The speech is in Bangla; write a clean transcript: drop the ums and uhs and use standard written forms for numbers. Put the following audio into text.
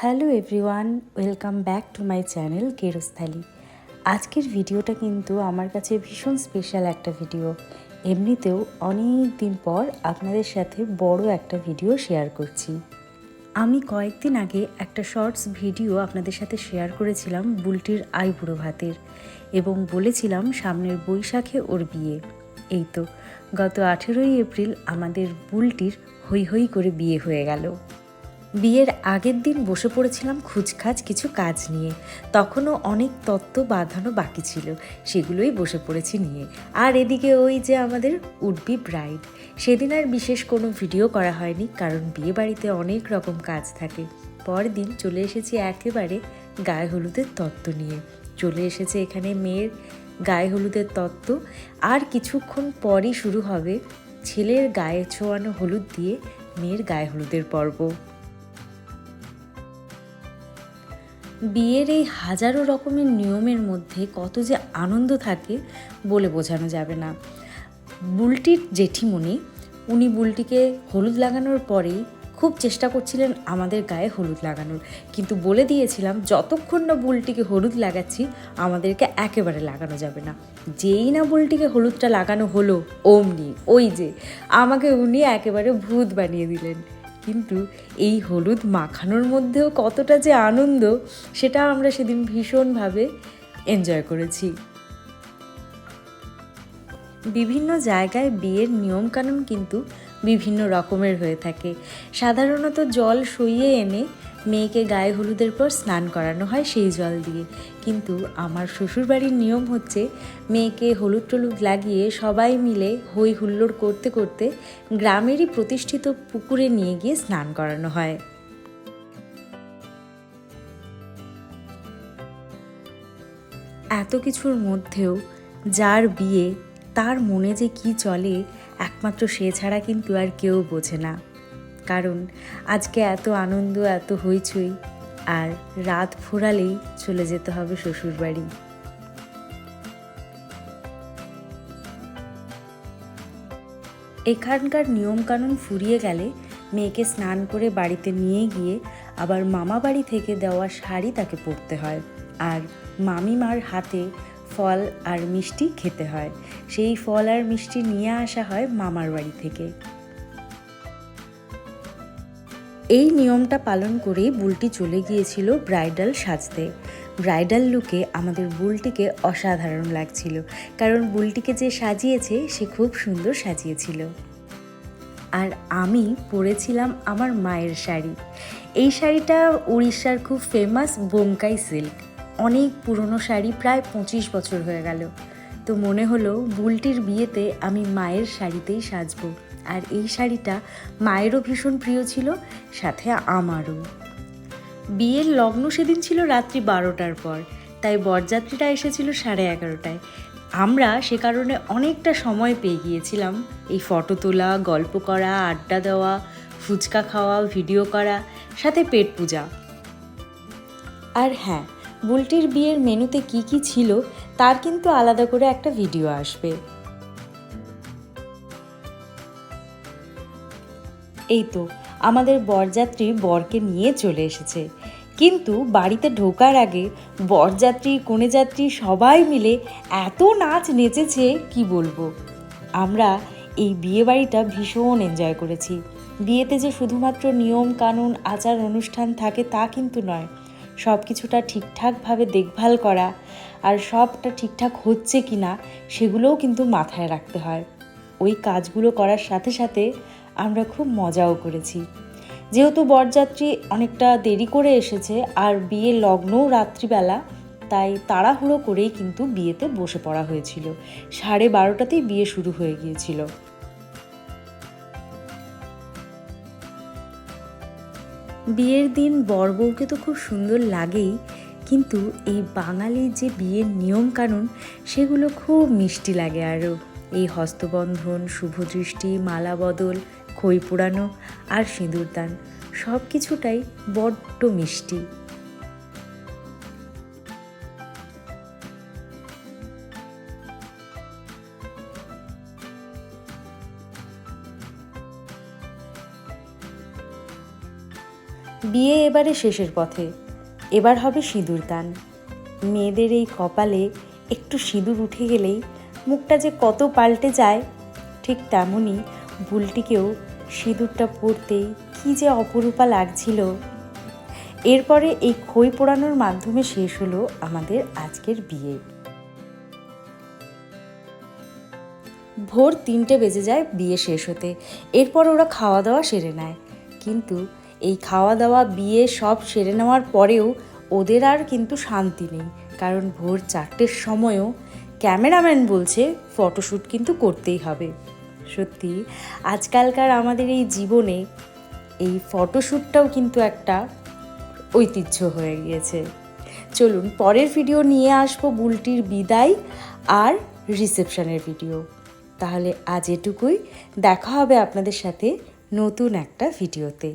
Hello everyone, welcome back to my channel কেরোস্থালি। আজকের ভিডিওটা কিন্তু আমার কাছে ভীষণ স্পেশাল একটা ভিডিও। এমনিতেও অনেক দিন পর আপনাদের সাথে বড় একটা ভিডিও শেয়ার করছি। আমি কয়েকদিন আগে একটা শর্টস ভিডিও আপনাদের সাথে শেয়ার করেছিলাম বুলটির আইবুড়ো ভাতের, এবং বলেছিলাম সামনের বৈশাখে ওর বিয়ে। এই তো গত 18ই এপ্রিল আমাদের বুলটির হৈ হৈ করে বিয়ে হয়ে গেল। বিয়ের আগের দিন বসে পড়েছিলাম খুচখাচ কিছু কাজ নিয়ে। তখনও অনেক তত্ত্ব বাঁধানো বাকি ছিল, সেগুলোই বসে পড়েছি নিয়ে। আর এদিকে ওই যে আমাদের উড-বি ব্রাইড, সেদিন আর বিশেষ কোনো ভিডিও করা হয়নি, কারণ বিয়ে বাড়িতে অনেক রকম কাজ থাকে। পরদিন চলে এসেছি একেবারে গায়ে হলুদের তত্ত্ব নিয়ে। চলে এসেছে এখানে মেয়ের গায়ে হলুদের তত্ত্ব, আর কিছুক্ষণ পরই শুরু হবে ছেলের গায়ে ছোঁয়ানো হলুদ দিয়ে মেয়ের গায়ে হলুদের পর্ব। বিয়ের এই হাজারো রকমের নিয়মের মধ্যে কত যে আনন্দ থাকে বলে বোঝানো যাবে না। বুলটির জেঠিমণি, উনি বুলটিকে হলুদ লাগানোর পরেই খুব চেষ্টা করছিলেন আমাদের গায়ে হলুদ লাগানোর, কিন্তু বলে দিয়েছিলাম যতক্ষণ না বুলটিকে হলুদ লাগাচ্ছি আমাদেরকে একেবারে লাগানো যাবে না। যেই না বুলটিকে হলুদটা লাগানো হলো অমনি ওই যে আমাকে উনি একেবারে ভূত বানিয়ে দিলেন। কিন্তু এই হলুদ মাখানোর মধ্যেও কতটা যে আনন্দ, সেটা আমরা সেদিন ভীষণভাবে এনজয় করেছি। বিভিন্ন জায়গায় বিয়ের নিয়মকানুন কিন্তু বিভিন্ন রকমের হয়ে থাকে। সাধারণত জল সইয়ে এনে মেয়েকে গায়ে হলুদের পর স্নান করানো হয় সেই জল দিয়ে, কিন্তু আমার শ্বশুরবাড়ির নিয়ম হচ্ছে মেয়েকে হলুদ টলুদ লাগিয়ে সবাই মিলে হই হুল্লোড় করতে করতে গ্রামেরই প্রতিষ্ঠিত পুকুরে নিয়ে গিয়ে স্নান করানো হয়। এত কিছুর মধ্যেও যার বিয়ে, তার মনে যে কি চলে একমাত্র সে ছাড়া কিন্তু আর কেউ বোঝে না। কারণ আজকে এত আনন্দ, এত হইচই, আর রাত ফুরালেই চলে যেতে হবে শ্বশুরবাড়ি। এখানকার নিয়মকানুন ফুরিয়ে গেলে মেয়েকে স্নান করে বাড়িতে নিয়ে গিয়ে আবার মামা বাড়ি থেকে দেওয়া শাড়ি তাকে পরতে হয়, আর মামিমার হাতে ফল আর মিষ্টি খেতে হয়। সেই ফল আর মিষ্টি নিয়ে আসা হয় মামার বাড়ি থেকে। এই নিয়মটা পালন করেই বুলটি চলে গিয়েছিল ব্রাইডাল সাজতে। ব্রাইডাল লুকে আমাদের বুলটিকে অসাধারণ লাগছিল, কারণ বুলটিকে যে সাজিয়েছে সে খুব সুন্দর সাজিয়েছিল। আর আমি পরেছিলাম আমার মায়ের শাড়ি। এই শাড়িটা উড়িষ্যার খুব ফেমাস বোমকাই সিল্ক, অনেক পুরনো শাড়ি, প্রায় 25 বছর হয়ে গেল। তো মনে হলো বুলটির বিয়েতে আমি মায়ের শাড়িতেই সাজবো, আর এই শাড়িটা মায়েরও ভীষণ প্রিয় ছিল, সাথে আমারও। বিয়ের লগ্ন সেদিন ছিল রাত্রি 12টার পর, তাই বরযাত্রীরা এসেছিল 11:30টায়। আমরা সে কারণে অনেকটা সময় পেয়ে গিয়েছিলাম এই ফটো তোলা, গল্প করা, আড্ডা দেওয়া, ফুচকা খাওয়া, ভিডিও করা, সাথে পেট পূজা। আর হ্যাঁ, বুলটির বিয়ের মেনুতে কি কি ছিল তার কিন্তু আলাদা করে একটা ভিডিও আসবে। এই তো আমাদের বরযাত্রী বরকে নিয়ে চলে এসেছে, কিন্তু বাড়িতে ঢোকার আগে বরযাত্রী কনেযাত্রী সবাই মিলে এত নাচ নেচেছে কি বলবো। আমরা এই বিয়ে বাড়িটা ভীষণ এনজয় করেছি। বিয়েতে যে শুধুমাত্র নিয়ম কানুন আচার অনুষ্ঠান থাকে তা কিন্তু নয়, সব কিছুটা ঠিকঠাকভাবে দেখভাল করা আর সবটা ঠিকঠাক হচ্ছে কি না সেগুলোও কিন্তু মাথায় রাখতে হয়। ওই কাজগুলো করার সাথে সাথে আমরা খুব মজাও করেছি। যেহেতু বরযাত্রী অনেকটা দেরি করে এসেছে আর বিয়ের লগ্নও রাত্রিবেলা, তাই তাড়াহুড়ো করেই কিন্তু বিয়েতে বসে পড়া হয়েছিল। 12:30টাতেই বিয়ে শুরু হয়ে গিয়েছিল। বিয়ের দিন বর বউকে তো খুব সুন্দর লাগেই, কিন্তু এই বাঙালির যে বিয়ের নিয়মকানুন সেগুলো খুব মিষ্টি লাগে আরও। এই হস্তবন্ধন, শুভদৃষ্টি, মালা বদল, খই পোড়ানো আর সিঁদুরদান, সব কিছুটাই বড্ড মিষ্টি। বিয়ে এবারে শেষের পথে, এবার হবে সিঁদুরদান। মেয়েদের এই কপালে একটু সিঁদুর উঠে গেলেই মুখটা যে কত পাল্টে যায়, ঠিক তেমনই বুলটিকেও সিঁদুরটা পরতেই কী যে অপরূপা লাগছিল। এরপরে এই খই পোড়ানোর মাধ্যমে শেষ হলো আমাদের আজকের বিয়ে। ভোর 3টে বেজে যায় বিয়ে শেষ হতে। এরপর ওরা খাওয়া দাওয়া সেরে নেয়, কিন্তু এই খাওয়া দাওয়া বিয়ে সব সেরে নেওয়ার পরেও ওদের আর কিন্তু শান্তি নেই, কারণ ভোর 4টের সময়ও ক্যামেরাম্যান বলছে ফটোশ্যুট কিন্তু করতেই হবে। সত্যি আজকালকার আমাদের এই জীবনে এই ফটোশ্যুটটাও কিন্তু একটা ঐতিহ্য হয়ে গিয়েছে। চলুন পরের ভিডিও নিয়ে আসবো বুলটির বিদায় আর রিসেপশনের ভিডিও। তাহলে আজ এটুকুই, দেখা হবে আপনাদের সাথে নতুন একটা ভিডিওতে।